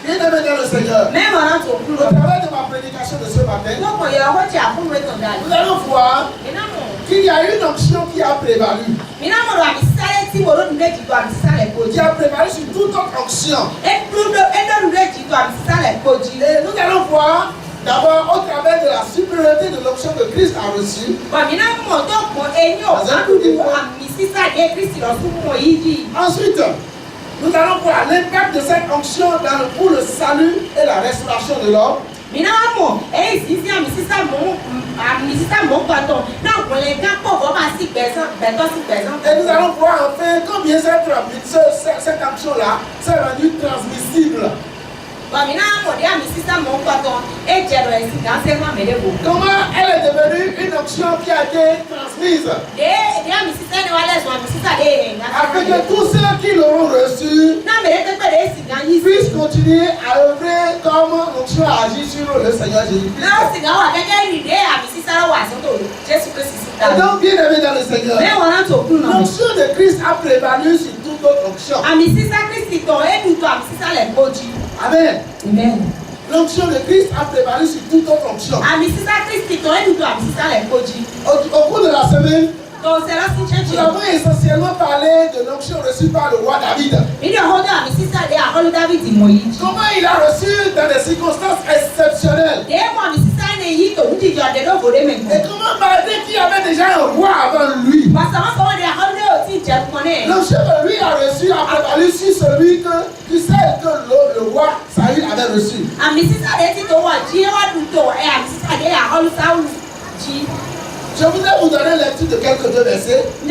Bien-aimé dans le Seigneur, Même en tant au travers de ma prédication de ce matin, nous allons voir qu'il y a une onction qui a prévalu. Qui a prévalu sur toute autre onction. Et nous allons voir d'abord au travers de la supériorité de l'onction que Christ a reçue. Ensuite, nous allons voir l'impact de cette onction pour le salut et la restauration de l'homme. Et nous allons voir enfin combien cette onction-là s'est rendue transmissible. Comment elle est devenue une onction qui a été transmise? Afin que tous ceux qui l'auront reçu puissent continuer à œuvrer comme l'onction a agi sur le Seigneur Jésus-Christ. Et donc, bien aimé dans le Seigneur, l'onction de Christ a prévalu sur toute autre onction. Amen. Amen. L'onction de Christ a prévalu sur toute autre onction. Au cours de la semaine, nous avons essentiellement parlé de l'onction reçue par le roi David. Comment il a reçu dans des circonstances exceptionnelles. Et comment malgré qu'il y avait déjà un roi avant lui. L'onction que lui a reçu a prévalu sur celui que le roi Saül avait reçu. Je voudrais vous donner lecture de quelques deux versets. De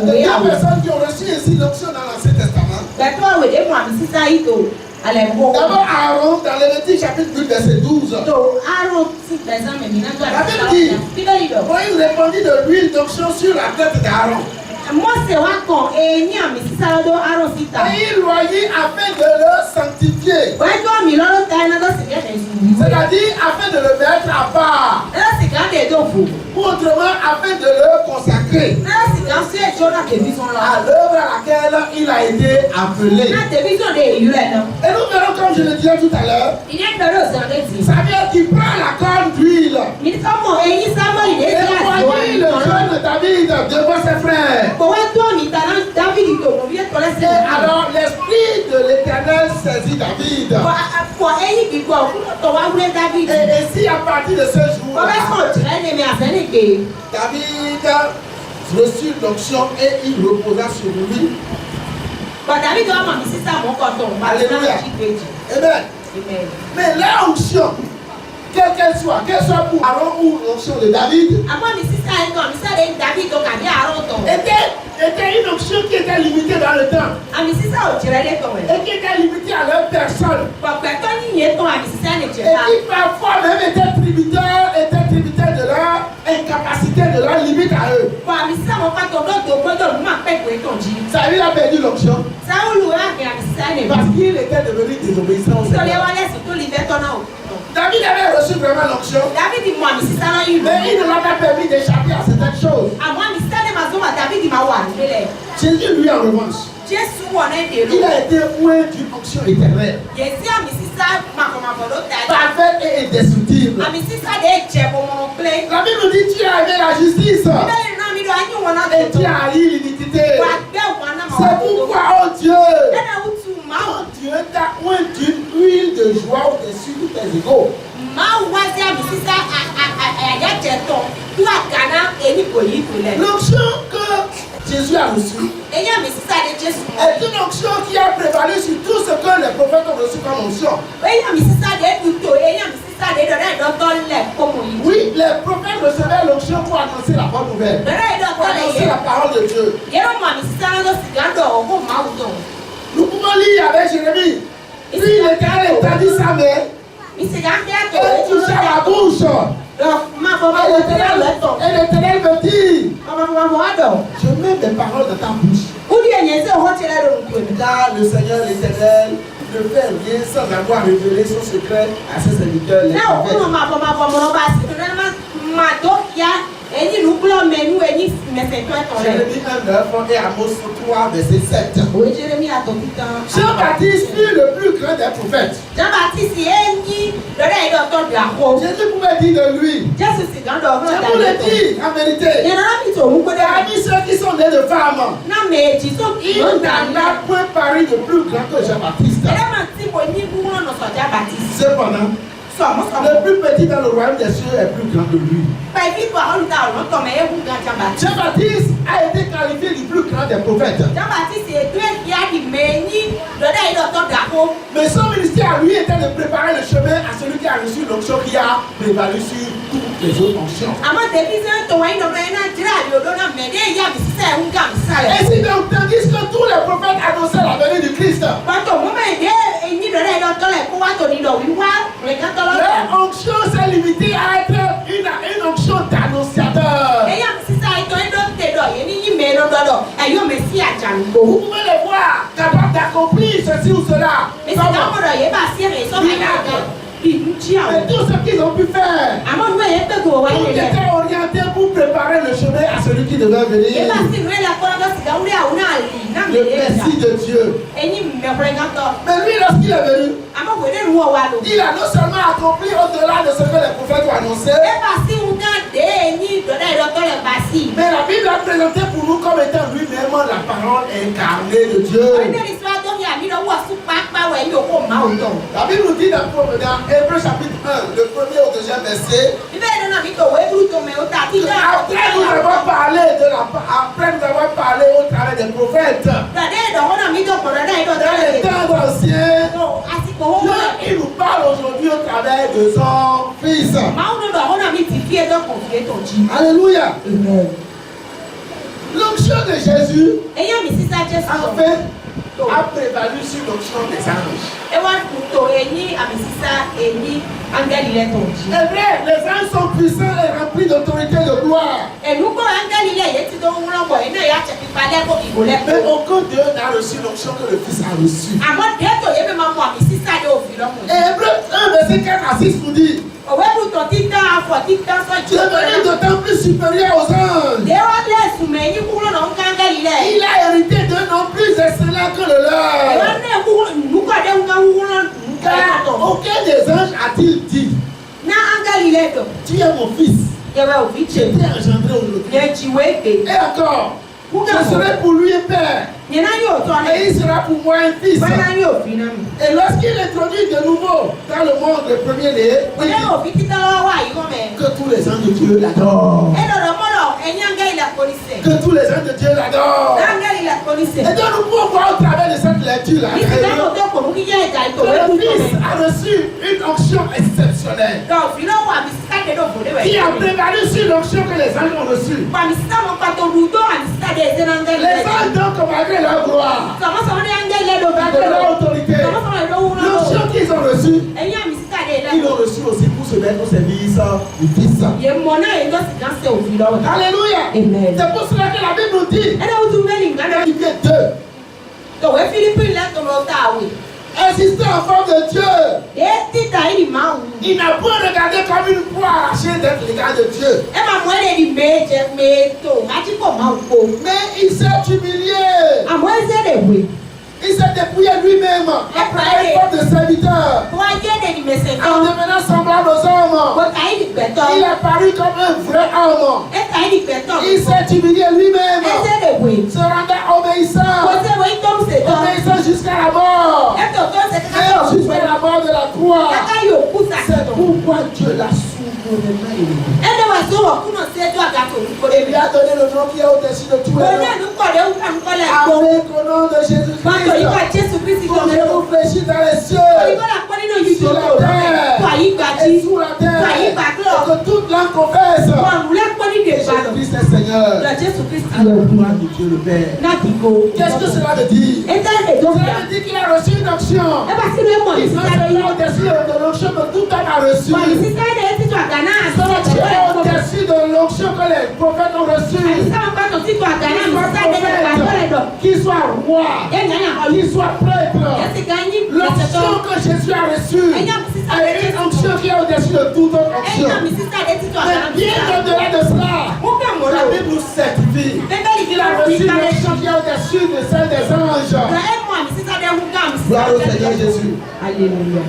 deux personnes qui ont reçu ainsi l'onction dans l'Ancien Testament. D'abord Aaron dans Lévitique chapitre 8 verset 12. La Bible dit, Moïse répandit de l'huile d'onction sur la tête d'Aaron. Et il loyait afin de le sanctifier. C'est-à-dire afin de le mettre à part. Ou autrement afin de le consacrer à l'œuvre à laquelle il a été appelé. Et nous verrons, comme je le disais tout à l'heure, ça veut dire qu'il prend la corne d'huile et voyait le jeune David devant ses frères. Et alors l'esprit de l'Éternel saisit David. Et si à partir de ce jour, David reçut l'onction et il reposa sur lui. Alléluia. Amen. Mais la onction, quelle qu'elle soit pour Aaron ou l'onction de David, était une onction qui était limitée dans le temps et qui était limitée à leur personne et qui parfois même étaient tributaires de leur incapacité, de leur limite à eux. Saül a perdu l'onction parce qu'il était devenu désobéissant au Seigneur. David avait reçu vraiment l'onction, mais il ne l'a pas permis d'échapper à certaines choses. Jésus, lui, en revanche, il a été loin d'une onction éternelle, parfaite et indestructible. La Bible dit tu as aimé la justice et tu as haï l'iniquité. C'est pourquoi, oh Dieu, t'a oint d'une huile de joie au-dessus de tes égaux. L'onction que Jésus a reçue est une onction qui a prévalu sur tout ce que les prophètes ont reçu comme onction. Oui, les prophètes recevaient l'onction pour annoncer la bonne nouvelle, pour annoncer la parole de Dieu. Nous pouvons lire avec Jérémie. Puis l'Éternel étendit sa main et toucha la bouche. Et l'Éternel me dit, je mets mes paroles dans ta bouche. Car le Seigneur l'Éternel ne fait rien sans avoir révélé son secret à ses serviteurs les prophètes. Jérémie 1:9 et Amos 3, verset 7. Jean-Baptiste fut le plus grand des prophètes. Jésus pouvait dire de lui. Je vous le dis en vérité. Parmi ceux qui sont nés de femmes, il n'en a point paru de plus grand que Jean-Baptiste. Cependant, le plus petit dans le royaume des cieux est plus grand que lui. Jean-Baptiste a été qualifié du plus grand des prophètes. Mais son ministère à lui était de préparer le chemin à celui qui a reçu l'onction qui a prévalu sur toutes les autres onctions. Et si donc tandis que tous les prophètes annonçaient la venue du Christ, leur onction s'est limitée à être une onction d'annonciateur. Vous pouvez le voir, capable d'accomplir ceci ou cela. Mais tout ce qu'ils ont pu faire, tout était orienté pour préparer le chemin à celui qui devait venir. Le Messie de Dieu. Mais lui, lorsqu'il est venu, il a non seulement accompli au-delà de ce que les prophètes ont annoncé, mais la Bible a présenté pour nous comme étant lui-même la parole incarnée de Dieu. La Bible nous dit dans Hébreux chapitre 1, le premier au deuxième verset, après nous avons parlé au travers des prophètes. Dans les temps anciens, il nous parle aujourd'hui au travers de son Fils. Alléluia. L'onction de Jésus, en fait, a prévalu sur l'onction des anges. C'est vrai, les anges sont puissants et remplis d'autorité et de gloire. Mais aucun d'eux n'a reçu l'onction que le Fils a reçue. Et Hébreux 1, verset 4 à 6 nous dit, tu es venu d'autant plus supérieur aux anges. Il a hérité d'un nom plus excellent que le leur. Car aucun des anges a-t-il dit, tu es mon fils, je t'ai engendré aujourd'hui. Et encore, je serai pour lui un père, et il sera pour moi un fils. Et lorsqu'il introduit de nouveau dans le monde le premier-né, que tous les anges de Dieu l'adorent. Que tous les anges de Dieu l'adorent. Et donc nous pouvons voir au travers de cette lecture-là que le Fils a reçu une onction exceptionnelle qui a prévalu sur l'onction que les anges ont reçue. Les anges donc, malgré leur gloire, malgré leur autorité, l'onction qu'ils ont reçue, ils l'ont reçue aussi pour se mettre au service du Fils. Alléluia. C'est pour cela que la Bible nous dit, Philippiens 2, exister en forme de Dieu. Il n'a point regardé comme une proie arrachée d'être l'égard de Dieu. Mais il s'est humilié. Il s'est dépouillé lui-même après une forme de serviteur. En devenant semblable aux hommes, il est paru comme un vrai homme. Il s'est humilié lui-même, se rendant obéissant jusqu'à la mort. Et jusqu'à la mort de la croix. C'est pourquoi Dieu l'a souverainement élevé. Et lui a donné le nom qui est au-dessus de tous les noms. Avec le nom de Jésus-Christ. Comme je vous fléchis dans les cieux, sur la terre et sous la terre, et que toute langue confesse que Jésus-Christ est Seigneur. Gloire de Dieu le Père. Qu'est-ce que cela veut dire? Cela veut dire qu'il a reçu une onction. Il faut seulement au-dessus de l'onction que tout homme a reçu. Au-dessus de l'onction que les prophètes ont reçu. Qu'il soit roi, qu'il soit prêtre. L'onction que Jésus a reçue Et une onction qui est au-dessus de toute autre onction. Mais bien au-delà de cela, la Bible nous certifie qu'il a reçu une onction qui est au-dessus de celle des anges. Gloire au Seigneur Jésus. Alléluia.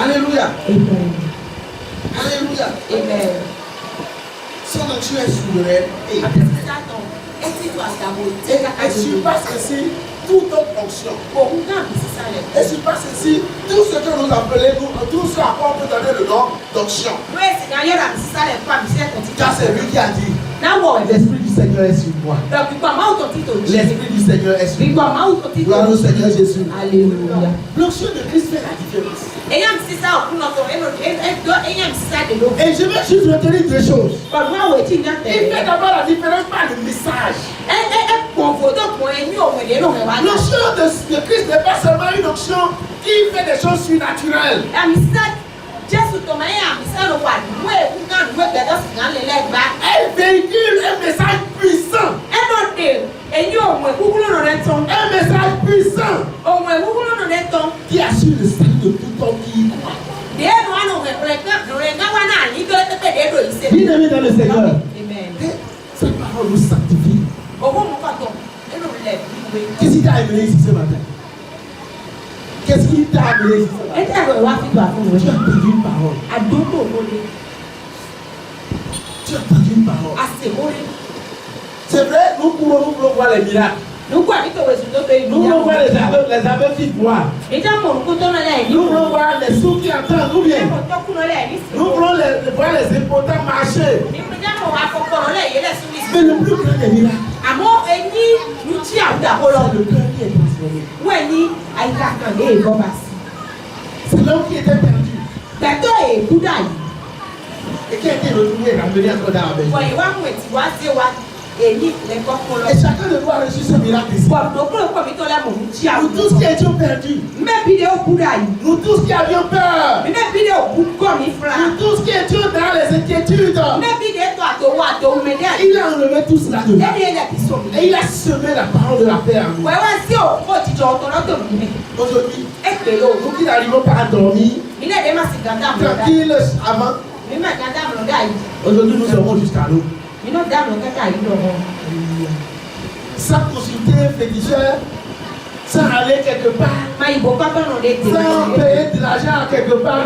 Alléluia. Amen. Alléluia. Amen. Son onction est souveraine et elle surpasse ainsi toute autre onction. Elle surpasse ainsi tout ce que nous appelons, tout ce à quoi on peut donner le nom d'onction. Car c'est lui qui a dit, l'Esprit du Seigneur est sur moi. L'Esprit du Seigneur est sur moi. Gloire au Seigneur Jésus. Alléluia. L'onction de Christ fait la différence. Et je vais juste retenir deux choses. Il fait d'abord la différence par le message. L'onction de Christ n'est pas seulement une onction qui fait des choses surnaturelles. Elle véhicule un message puissant. Un message puissant qui assure le salut de tout homme qui y croit. Bien-aimé dans le Seigneur, sa parole nous sanctifie. Qu'est-ce qui t'a amené ici ce matin? Qu'est-ce qui t'a amené ici ce matin? Tu as entendu une parole. Tu as entendu une parole. C'est vrai, nous pouvons voir les miracles. Nous pouvons voir les aveugles qui voient. Nous pouvons voir les sourds qui entendent. Nous pouvons voir les impotents marcher. Mais le plus grand des miracles, c'est le cœur qui est transformé. C'est l'homme qui était perdu et qui a été retrouvé et ramené à Kodar. Et chacun de nous a reçu ce miracle ici. Nous tous qui étions perdus. Nous tous qui avions peur. Nous tous qui étions dans les inquiétudes. Il a enlevé tout cela de là. Et il a semé la parole de la paix en nous. Aujourd'hui, nous qui n'arrivons pas à dormir tranquille avant, aujourd'hui nous serons jusqu'à l'eau. Sans consulter un féticheur, sans aller quelque part, sans payer de l'argent quelque part.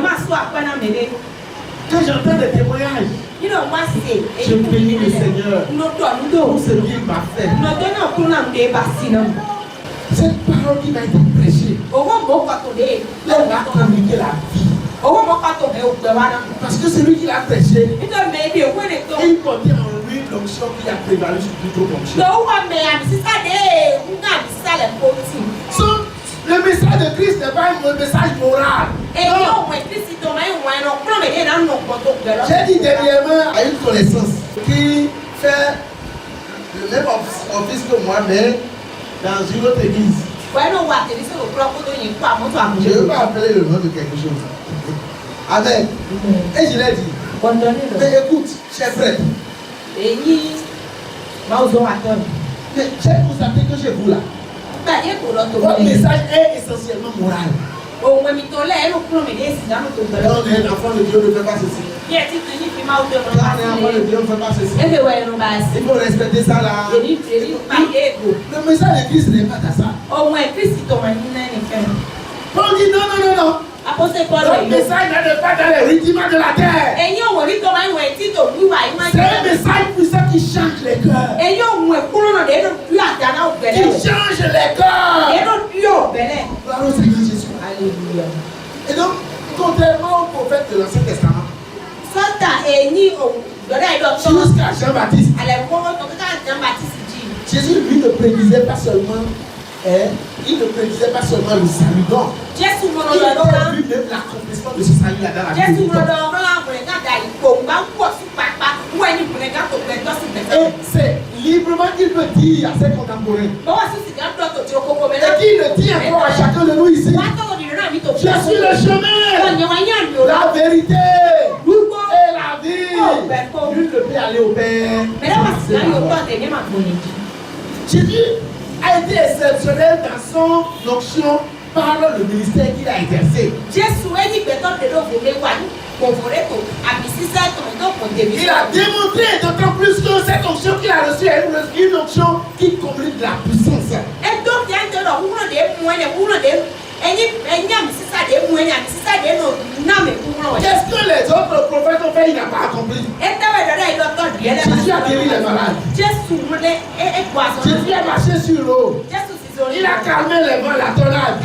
Quand j'entends des témoignages, je bénis le Seigneur pour ce qu'il m'a fait. Cette parole qui m'a été prêchée, elle va communiquer la vie. Parce que celui qui l'a prêché, il portait en lui l'onction qui a prévalu sur toute autre onction. Le message de Christ n'est pas un message moral. J'ai dit dernièrement à une connaissance qui fait le même office que moi, mais dans une autre église. Je ne veux pas appeler le nom de quelque chose. Amen. Et je l'ai dit. Mais écoute, cher frère. Mais j'ai constaté que chez vous là, votre message est essentiellement moral. Quand on est un enfant de Dieu, ne fait pas ceci. Quand on est un enfant de Dieu, ne fait pas ceci. Il faut respecter ça là. Le message de Christ n'est pas à ça. Paul dit non. Votre message n'est pas dans les rudiments de la terre. C'est un message puissant qui change les cœurs. Qui change les cœurs. Gloire au Seigneur Jésus. Alléluia. Et donc, contrairement au prophète de l'Ancien Testament, jusqu'à Jean-Baptiste, Jésus lui ne prédisait pas seulement il ne prédisait pas seulement le salut, non. Il était lui-même l'accomplissement de ce salut-là dans la vie. Et c'est librement qu'il peut dire à ses contemporains. Et qu'il le dit encore à chacun de nous ici. Je suis le chemin, la vérité et la vie. Nul ne peut aller au Père. Jésus a été exceptionnel dans son onction par le ministère qu'il a exercé. Il a démontré d'autant plus que cette onction qu'il a reçue est une onction qui communique de la puissance. Qu'est-ce que les autres prophètes ont fait, il n'a pas accompli? Jésus a guéri les malades. Jésus a marché sur l'eau. Il a calmé les vents, la tornade.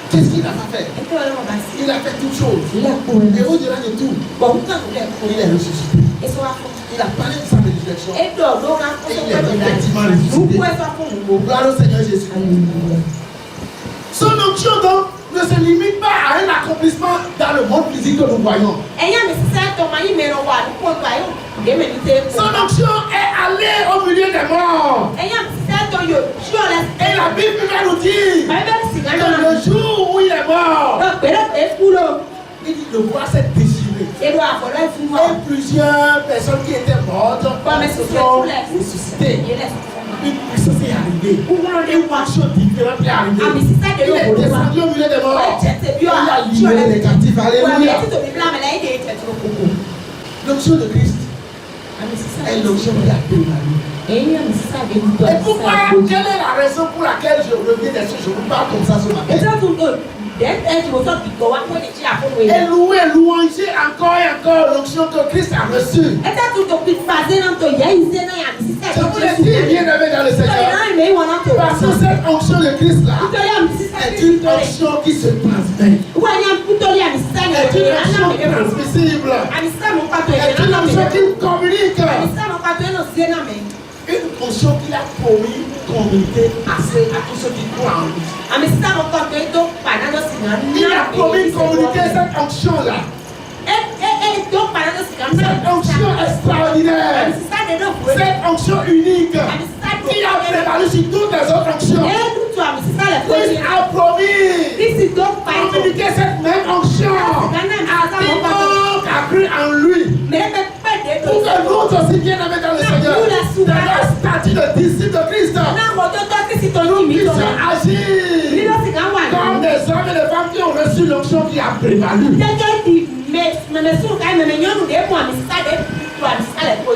Qu'est-ce qu'il n'a pas fait? Il a fait toutes choses. Et au-delà de tout, il est ressuscité. Il a parlé de sa résurrection. Et il est effectivement ressuscité. Gloire au Seigneur Jésus. Son onction donc ne se limite pas à un accomplissement dans le monde physique que nous voyons. Son onction est allée au milieu des morts. Et la Bible nous dit que le jour où il est mort, il dit le roi s'est déchiré. Et plusieurs personnes qui étaient mortes sont ressuscitées. Une puissance est arrivée. Une action différente est arrivée. Il est descendu au milieu des morts. Il a libéré les captifs. Alléluia. L'onction de Christ est l'onction de la paix. Et pourquoi? Quelle est la raison pour laquelle je reviens dessus? Je vous parle comme ça ce matin. Et louer, louanger encore et encore l'onction que Christ a reçue. Je vous l'ai dit, bien-aimé dans le Seigneur. Parce que cette onction de Christ là est une onction qui se transmet. Est une onction transmissible. Est une onction qui communique. Une onction qu'il a promis communiquer à tous ceux qui croient en lui. Il a promis communiquer cette onction là. Cette onction extraordinaire. Cette onction unique. Qui a prévalu sur toutes les autres onctions. Christ a promis communiquer cette même onction à quiconque a cru en lui. Pour que nous aussi bien aimés dans le Seigneur, dans le statut de disciples de Christ, nous puissions agir comme des hommes et des femmes qui ont reçu l'onction qui a prévalu.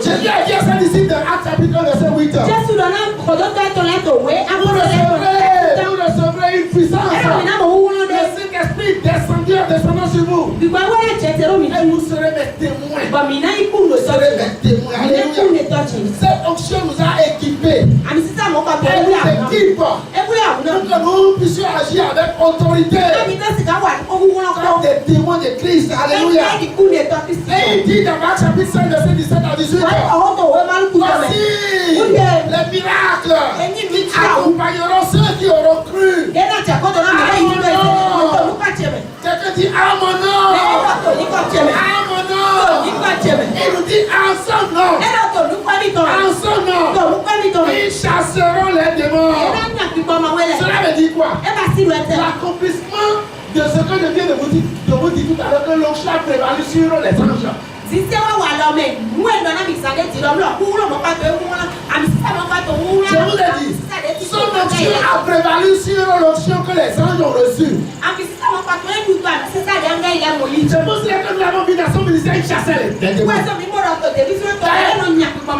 Jésus a dit à ses disciples dans Actes chapitre 1 verset 8. Vous recevrez une puissance. Le Saint-Esprit descendant sur vous. Et vous serez mes témoins. Vous serez mes témoins. Alléluia. Cette onction nous a équipés. Elle nous équipe pour que nous puissions agir avec autorité. Comme des témoins de Christ. Alléluia. Et il dit dans Actes chapitre 5 verset 17 à 18. Voici les miracles qui accompagneront ceux qui auront cru. Quelqu'un dit à mon nom. À mon nom. Il nous dit en son nom. En son nom. Ils chasseront les démons. Cela veut dire quoi? L'accomplissement de ce que je viens de vous dire tout à l'heure, que l'onction a prévalu sur les anges. Je vous ai dit, son onction a prévalu sur l'onction que les anges ont reçue. C'est pour cela que nous avons vu dans son ministère, il chassait les démons.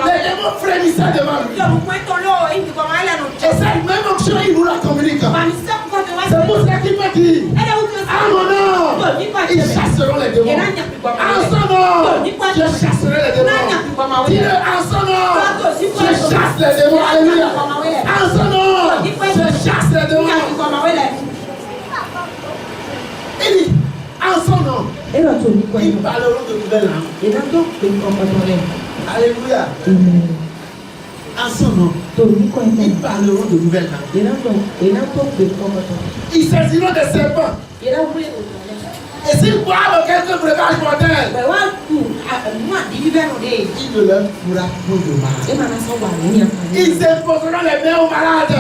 Les démons frémissaient devant lui. Et cette même onction, il nous la communique. C'est pour cela qu'il m'a dit, à mon nom, ils chasseront les démons. En son nom, je chasserai les démons. Dis-le, en son nom, je chasse les démons. Alléluia. En son nom, je chasse les démons. Il dit, en son nom, ils parleront de nouvelles langues. Alléluia. En son nom, ils parleront de nouvelles langues. Ils saisiront des serpents. Et s'ils boivent quelques breuvages mortels, il ne leur fera point de mal. Ils imposeront les mains aux malades.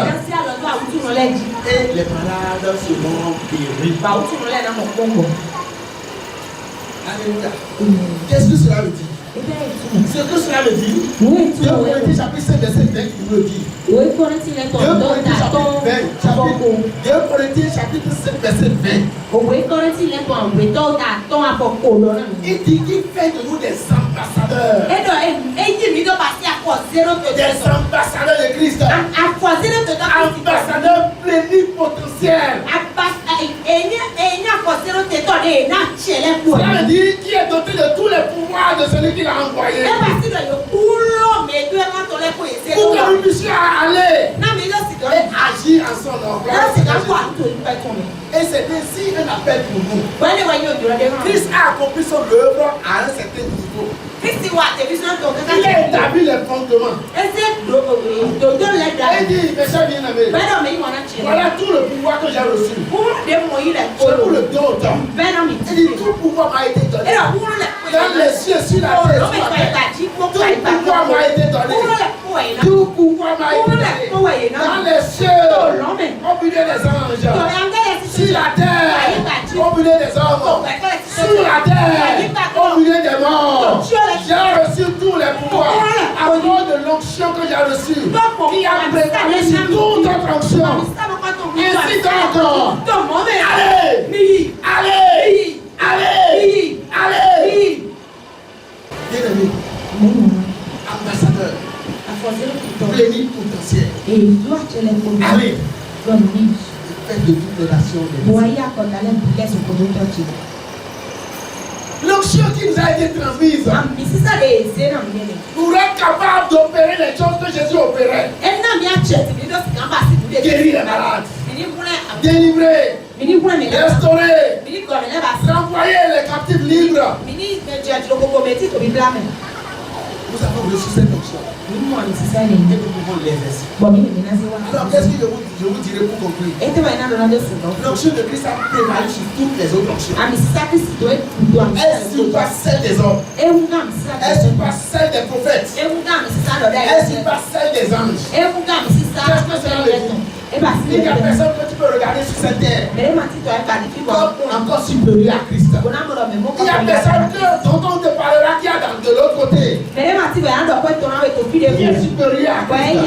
Et les malades seront guéris. Alléluia. Qu'est-ce que cela veut dire? Ce que cela me dit, 2 Corinthiens chapitre 5 verset 20 qui nous le dit. 2 Corinthiens chapitre 5 verset 20. Il dit qu'il fait de nous des ambassadeurs. Des ambassadeurs de Christ. Ambassadeurs plénipotentiels. Cela veut dire qu'il est doté de tous les pouvoirs de celui qui l'a envoyé. Pour que nous puissions aller et agir en son nom. Et c'est ainsi un appel pour nous. Christ a accompli son œuvre à un certain niveau. Il a établi les fondements. Il dit, mes chers bien-aimés, voilà tout le pouvoir que j'ai reçu. C'est pour le don au temps. Il dit, tout pouvoir m'a été donné. Dans les cieux, sur la terre, tout pouvoir m'a été donné. Tout pouvoir m'a été donné. Dans les cieux, au milieu des anges. Sur la terre, au milieu des hommes. Sur la terre, au milieu des morts. J'ai reçu tous les pouvoirs à cause de l'onction que j'ai reçue, qui a préparé sur toute autre onction. Ainsi donc, allez. Bien-aimé, ambassadeur, plénipotentiel. Allez. Faites de toutes les nations. L'onction qui nous a été transmise pour être capable d'opérer les choses que Jésus opérait. Guérir les malades, délivrer, restaurer, renvoyer les captifs libres. Nous avons reçu cette onction. Et nous pouvons l'exercer. Alors qu'est-ce que je vous dirai pour conclure? L'onction de Christ a prévalu sur toutes les autres onctions. Elle surpasse celle des hommes. Elle surpasse celle des prophètes. Elle surpasse celle des anges. Qu'est-ce que cela veut dire? Il n'y a personne que tu peux regarder sur cette terre comme encore supérieur à Christ. Il n'y a personne dont on te parlera qui est de l'autre côté. Il est supérieur à Christ.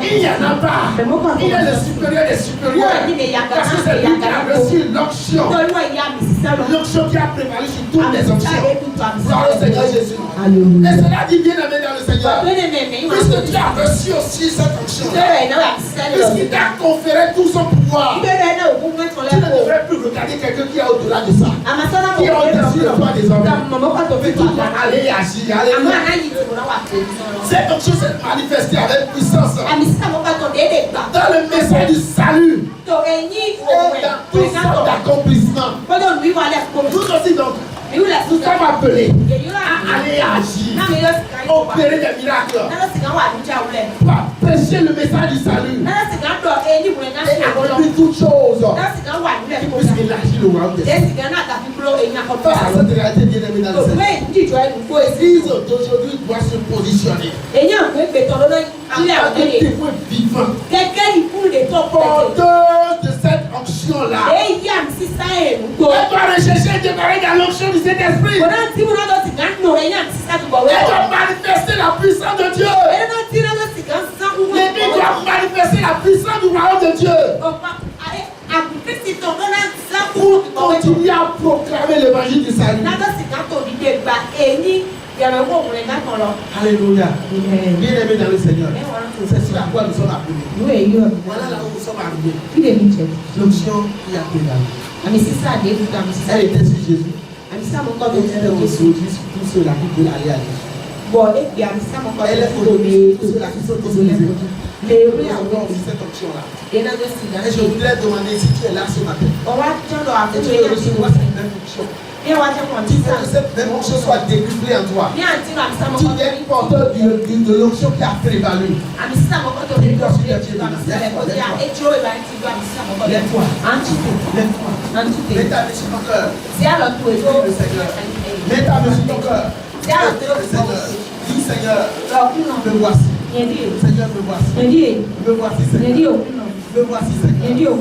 Il n'y en a pas. Il est le supérieur des supérieurs. Parce que c'est lui qui a reçu l'onction. L'onction qui a prévalu sur toutes les onctions. Gloire au Seigneur Jésus. Et cela dit bien aimé dans le Seigneur. Puisque tu as reçu aussi cette onction. Puisqu'il t'a conféré tout son pouvoir. Tu ne devrais plus regarder quelqu'un qui est au-delà de ça. Qui est au-dessus de toi des hommes. Mais tu dois aller agir. Cette onction s'est manifestée avec puissance dans le message du salut et dans tout sortes d'accomplissements. Nous aussi donc, nous sommes appelés à aller agir, opérer des miracles, prêcher le message du salut et accomplir toutes choses puisqu'il agit le royaume des cieux. Face à cette réalité bien aimée dans le Seigneur, l'Église d'aujourd'hui doit se positionner en tant que témoin vivant, porteur de cette onction-là. Elle doit rechercher et démarrer dans l'onction du Saint-Esprit. Elle doit manifester la puissance de Dieu. L'Église doit manifester la puissance du royaume de Dieu. Pour continuer à proclamer l'évangile du salut. Alléluia. Bien aimé dans le Seigneur. C'est sur la quoi nous sommes appelés. Voilà là où nous sommes arrivés. L'onction qui a prévalu. Elle était sur Jésus. Elle était aujourd'hui sur tous ceux-là qui veulent aller à Jésus. Elle est aujourd'hui sur tous ceux-là qui sont disposés. Nous avons aussi cette onction-là. Et je voudrais demander si tu es là ce matin. Et tu veux recevoir cette même onction. Tu veux que cette même onction soit décuplée en toi. Tu es porteur de l'onction qui a prévalu. Lève-toi. Mets ta main sur ton cœur. Le Seigneur. Mets ta main sur ton cœur. Dis Seigneur, me voici. Seigneur, me voici. Me voici, Seigneur. Me voici, Seigneur.